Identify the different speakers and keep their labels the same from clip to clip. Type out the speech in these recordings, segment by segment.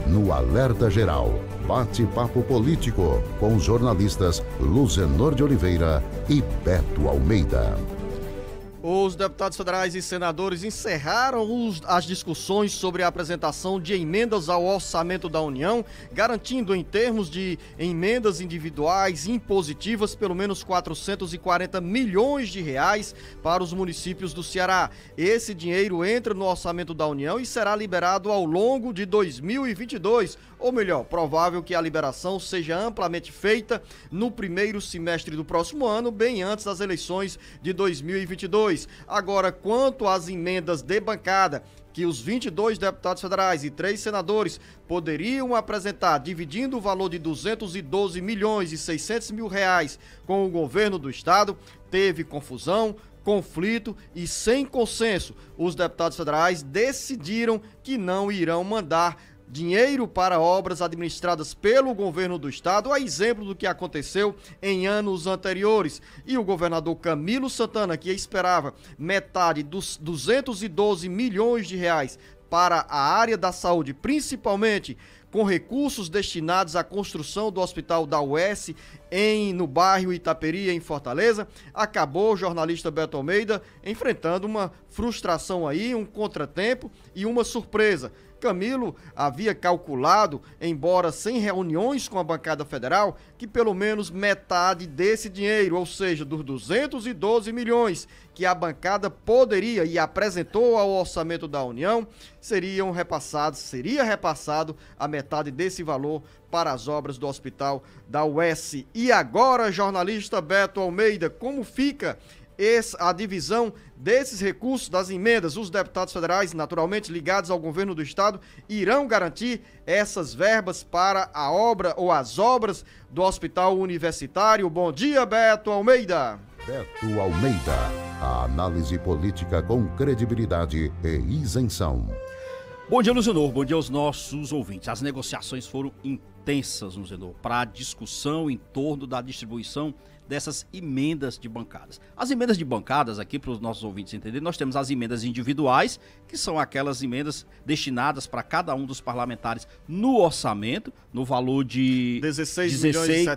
Speaker 1: no Alerta Geral. Bate-papo político com os jornalistas Luzenor de Oliveira e Beto Almeida.
Speaker 2: Os deputados federais e senadores encerraram as discussões sobre a apresentação de emendas ao orçamento da União, garantindo em termos de emendas individuais impositivas pelo menos 440 milhões de reais para os municípios do Ceará. Esse dinheiro entra no orçamento da União e será liberado ao longo de 2022, ou melhor, provável que a liberação seja amplamente feita no primeiro semestre do próximo ano, bem antes das eleições de 2022. Agora, quanto às emendas de bancada, que os 22 deputados federais e 3 senadores poderiam apresentar, dividindo o valor de 212 milhões e 600 mil reais com o governo do estado, teve confusão, conflito e sem consenso. Os deputados federais decidiram que não irão mandar dinheiro para obras administradas pelo governo do estado, a exemplo do que aconteceu em anos anteriores. E o governador Camilo Santana, que esperava metade dos 212 milhões de reais para a área da saúde, principalmente com recursos destinados à construção do hospital da UES no bairro Itaperi, em Fortaleza, acabou o jornalista Beto Almeida enfrentando uma frustração aí, um contratempo e uma surpresa. Camilo havia calculado, embora sem reuniões com a bancada federal, que pelo menos metade desse dinheiro, ou seja, dos 212 milhões que a bancada poderia e apresentou ao orçamento da União, seria repassado a metade desse valor para as obras do hospital da UES. E agora, jornalista Beto Almeida, como fica a divisão desses recursos, das emendas? Os deputados federais, naturalmente ligados ao governo do estado, irão garantir essas verbas para a obra ou as obras do hospital universitário. Bom dia, Beto Almeida.
Speaker 1: Beto Almeida, a análise política com credibilidade e isenção.
Speaker 3: Bom dia, Luzenor. Bom dia aos nossos ouvintes. As negociações foram intensas, Luzenor, para a discussão em torno da distribuição dessas emendas de bancadas. As emendas de bancadas, aqui para os nossos ouvintes entenderem, nós temos as emendas individuais, que são aquelas emendas destinadas para cada um dos parlamentares no orçamento, no valor de 16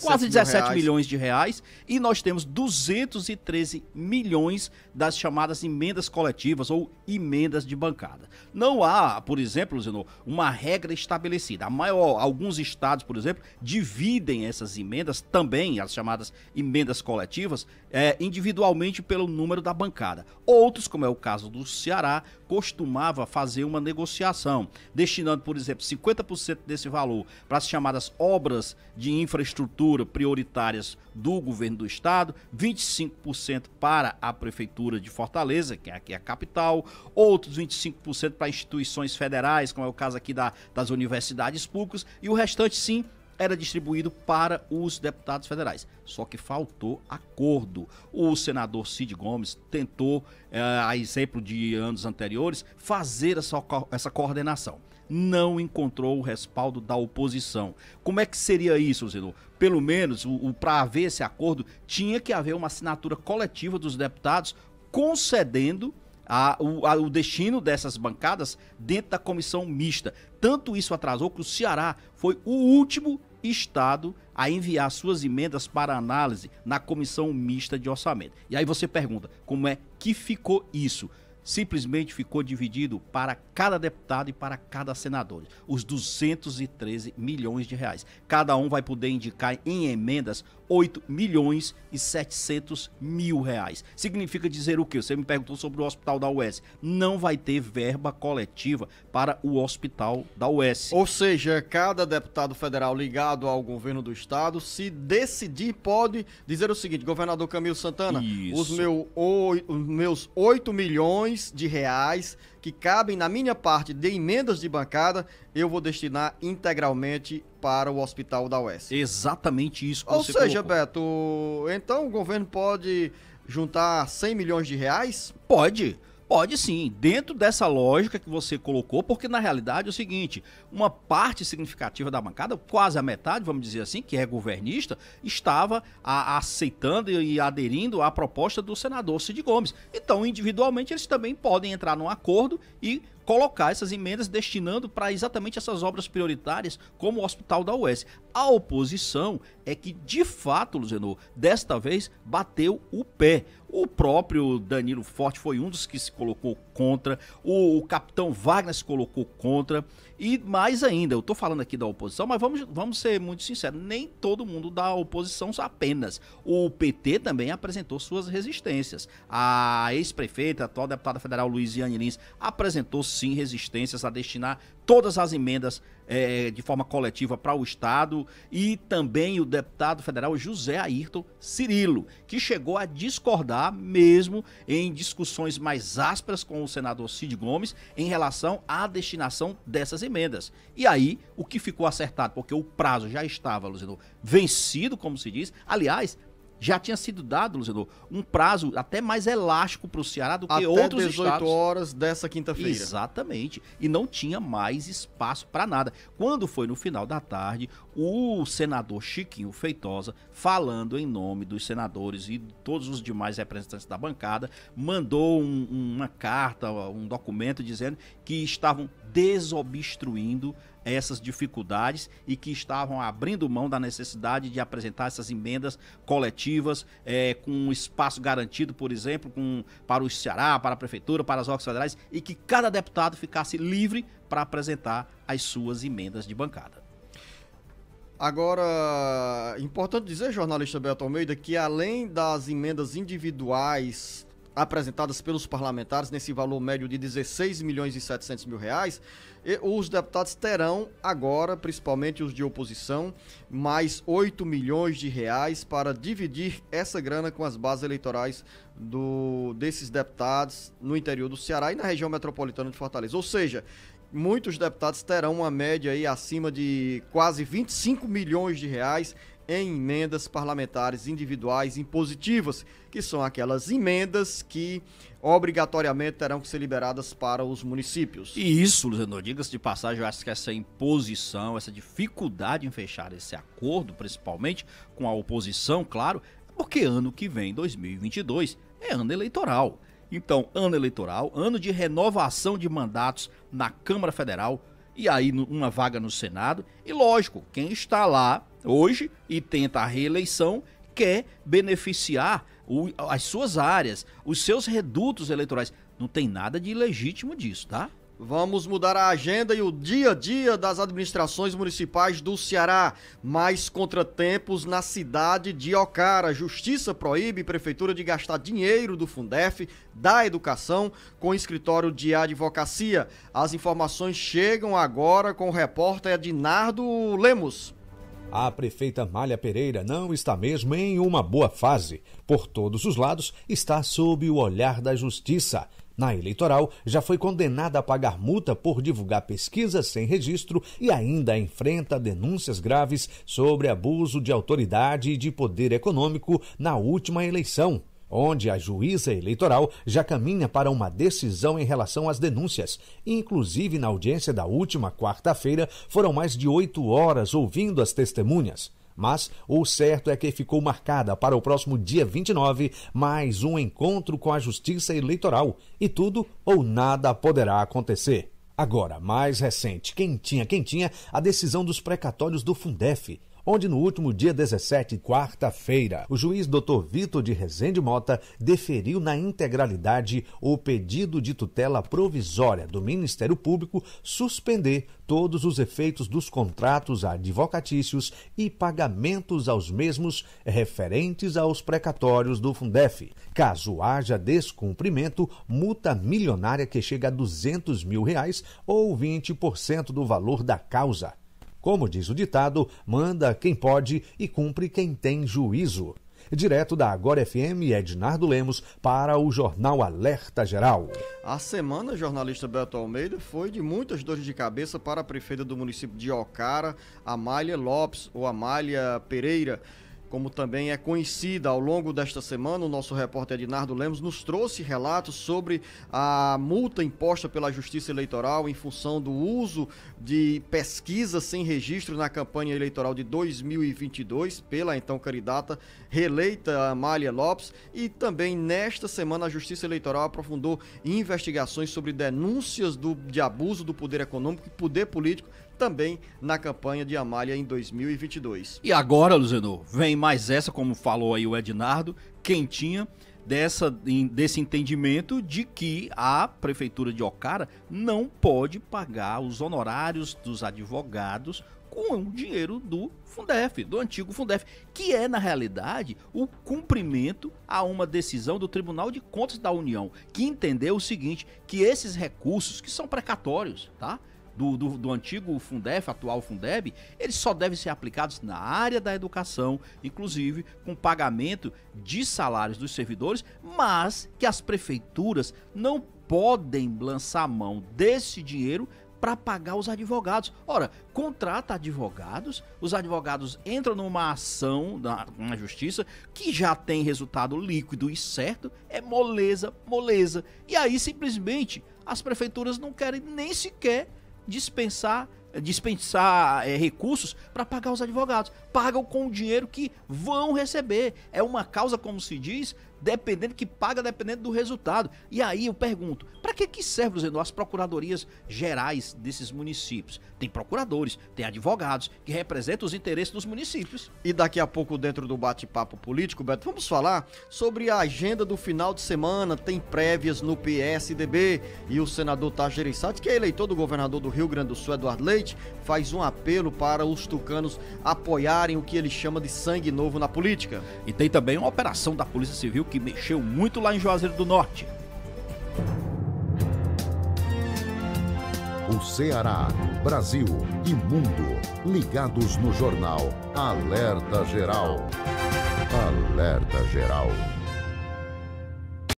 Speaker 3: quase 17 milhões de reais, e nós temos 213 milhões das chamadas emendas coletivas ou emendas de bancada. Não há, por exemplo, Zenô, uma regra estabelecida. Alguns estados, por exemplo, dividem essas emendas também, as chamadas emendas coletivas, individualmente pelo número da bancada. Outros, como é o caso do Ceará, costumava fazer uma negociação, destinando, por exemplo, 50% desse valor para as chamadas obras de infraestrutura prioritárias do governo do estado, 25% para a prefeitura de Fortaleza, que é aqui a capital, outros 25% para instituições federais, como é o caso aqui das universidades públicas, e o restante, sim, era distribuído para os deputados federais. Só que faltou acordo. O senador Cid Gomes tentou, a exemplo de anos anteriores, fazer essa coordenação. Não encontrou o respaldo da oposição. Como é que seria isso, Zenô? Pelo menos, para haver esse acordo, tinha que haver uma assinatura coletiva dos deputados concedendo o destino dessas bancadas dentro da comissão mista. Tanto isso atrasou que o Ceará foi o último estado a enviar suas emendas para análise na comissão mista de orçamento. E aí você pergunta, como é que ficou isso? Simplesmente ficou dividido para cada deputado e para cada senador, os 213 milhões de reais. Cada um vai poder indicar em emendas 8 milhões e 700 mil reais. Significa dizer o quê? Você me perguntou sobre o hospital da UES. Não vai ter verba coletiva para o hospital da UES.
Speaker 2: Ou seja, cada deputado federal ligado ao governo do estado, se decidir, pode dizer o seguinte: governador Camilo Santana, os meus 8 milhões de reais que cabem na minha parte de emendas de bancada, eu vou destinar integralmente para o hospital da UES.
Speaker 3: Exatamente isso que
Speaker 2: Ou
Speaker 3: você
Speaker 2: seja,
Speaker 3: colocou.
Speaker 2: Beto, então o governo pode juntar 100 milhões de reais?
Speaker 3: Pode sim, dentro dessa lógica que você colocou, porque na realidade é o seguinte, uma parte significativa da bancada, quase a metade, vamos dizer assim, que é governista, estava aceitando e aderindo à proposta do senador Cid Gomes. Então, individualmente, eles também podem entrar num acordo e colocar essas emendas destinando para exatamente essas obras prioritárias, como o Hospital da UES. A oposição é que, de fato, Luzenor, desta vez bateu o pé. O próprio Danilo Forte foi um dos que se colocou contra, o capitão Wagner se colocou contra, e mais ainda, eu estou falando aqui da oposição, mas vamos ser muito sinceros, nem todo mundo da oposição apenas. O PT também apresentou suas resistências. A ex-prefeita, a atual deputada federal Luiziane Lins, apresentou sim resistências a destinar todas as emendas de forma coletiva para o Estado, e também o deputado federal José Ayrton Cirilo, que chegou a discordar mesmo em discussões mais ásperas com o senador Cid Gomes em relação à destinação dessas emendas. E aí, o que ficou acertado, porque o prazo já estava, Luzenor, vencido, como se diz, aliás, já tinha sido dado, Luzenor, um prazo até mais elástico para o Ceará do que
Speaker 2: até
Speaker 3: outros
Speaker 2: 18
Speaker 3: estados.
Speaker 2: horas dessa quinta-feira.
Speaker 3: Exatamente. E não tinha mais espaço para nada. Quando foi no final da tarde, o senador Chiquinho Feitosa, falando em nome dos senadores e todos os demais representantes da bancada, mandou uma carta, um documento dizendo que estavam desobstruindo essas dificuldades e que estavam abrindo mão da necessidade de apresentar essas emendas coletivas com um espaço garantido, por exemplo, para o Ceará, para a Prefeitura, para as órgãos federais, e que cada deputado ficasse livre para apresentar as suas emendas de bancada.
Speaker 2: Agora, importante dizer, jornalista Beto Almeida, que além das emendas individuais apresentadas pelos parlamentares nesse valor médio de 16 milhões e 700 mil reais, os deputados terão agora, principalmente os de oposição, mais 8 milhões de reais para dividir essa grana com as bases eleitorais desses deputados no interior do Ceará e na região metropolitana de Fortaleza. Ou seja, muitos deputados terão uma média aí acima de quase 25 milhões de reais em emendas parlamentares individuais impositivas, que são aquelas emendas que obrigatoriamente terão que ser liberadas para os municípios.
Speaker 3: E isso, Luzenor, diga-se de passagem, eu acho que essa imposição, essa dificuldade em fechar esse acordo, principalmente com a oposição, claro, porque ano que vem, 2022, é ano eleitoral. Então, ano eleitoral, ano de renovação de mandatos na Câmara Federal, e aí uma vaga no Senado, e lógico, quem está lá hoje e tenta a reeleição quer beneficiar as suas áreas, os seus redutos eleitorais. Não tem nada de ilegítimo disso, tá?
Speaker 2: Vamos mudar a agenda e o dia a dia das administrações municipais do Ceará. Mais contratempos na cidade de Ocara. Justiça proíbe Prefeitura de gastar dinheiro do Fundef, da educação, com escritório de advocacia. As informações chegam agora com o repórter Ednardo Lemos.
Speaker 4: A prefeita Mália Pereira não está mesmo em uma boa fase. Por todos os lados, está sob o olhar da justiça. Na eleitoral, já foi condenada a pagar multa por divulgar pesquisas sem registro e ainda enfrenta denúncias graves sobre abuso de autoridade e de poder econômico na última eleição, onde a juíza eleitoral já caminha para uma decisão em relação às denúncias. Inclusive, na audiência da última quarta-feira, foram mais de 8 horas ouvindo as testemunhas. Mas o certo é que ficou marcada para o próximo dia 29 mais um encontro com a Justiça Eleitoral e tudo ou nada poderá acontecer. Agora, mais recente, quentinha, a decisão dos precatórios do Fundef, onde no último dia 17, quarta-feira, o juiz Dr. Vitor de Rezende Mota deferiu na integralidade o pedido de tutela provisória do Ministério Público suspender todos os efeitos dos contratos advocatícios e pagamentos aos mesmos referentes aos precatórios do Fundef. Caso haja descumprimento, multa milionária que chega a R$200 mil ou 20% do valor da causa. Como diz o ditado, manda quem pode e cumpre quem tem juízo. Direto da Agora FM, Ednardo Lemos, para o Jornal Alerta Geral.
Speaker 2: A semana, jornalista Beto Almeida, foi de muitas dores de cabeça para a prefeita do município de Ocara, Amália Lopes, ou Amália Pereira. como também é conhecida. Ao longo desta semana, o nosso repórter Ednardo Lemos nos trouxe relatos sobre a multa imposta pela Justiça Eleitoral em função do uso de pesquisa sem registro na campanha eleitoral de 2022 pela então candidata reeleita Amália Lopes. E também nesta semana a Justiça Eleitoral aprofundou investigações sobre denúncias de abuso do poder econômico e poder político também na campanha de Amália em 2022.
Speaker 3: E agora, Luzenor, vem mais essa, como falou aí o Ednardo, quentinha, desse entendimento de que a Prefeitura de Ocara não pode pagar os honorários dos advogados com o dinheiro do Fundef, do antigo Fundef, que é, na realidade, o cumprimento a uma decisão do Tribunal de Contas da União, que entendeu o seguinte, que esses recursos, que são precatórios, tá? Do antigo Fundef, atual Fundeb, eles só devem ser aplicados na área da educação, inclusive com pagamento de salários dos servidores, mas que as prefeituras não podem lançar mão desse dinheiro para pagar os advogados. Ora, contrata advogados, os advogados entram numa ação na justiça que já tem resultado líquido e certo, é moleza. E aí simplesmente as prefeituras não querem nem sequer dispensar recursos para pagar os advogados. Pagam com o dinheiro que vão receber. É uma causa, como se diz, dependendo do resultado. E aí eu pergunto, para que serve, Luzenor, as procuradorias gerais desses municípios? Tem procuradores, tem advogados que representam os interesses dos municípios.
Speaker 2: E daqui a pouco, dentro do bate-papo político, Beto, vamos falar sobre a agenda do final de semana. Tem prévias no PSDB e o senador Tasso Gereissati, que é eleitor do governador do Rio Grande do Sul, Eduardo Leite, faz um apelo para os tucanos apoiarem o que ele chama de sangue novo na política.
Speaker 3: E tem também uma operação da Polícia Civil que mexeu muito lá em Juazeiro do Norte.
Speaker 1: O Ceará, Brasil e mundo ligados no jornal Alerta Geral. Alerta Geral.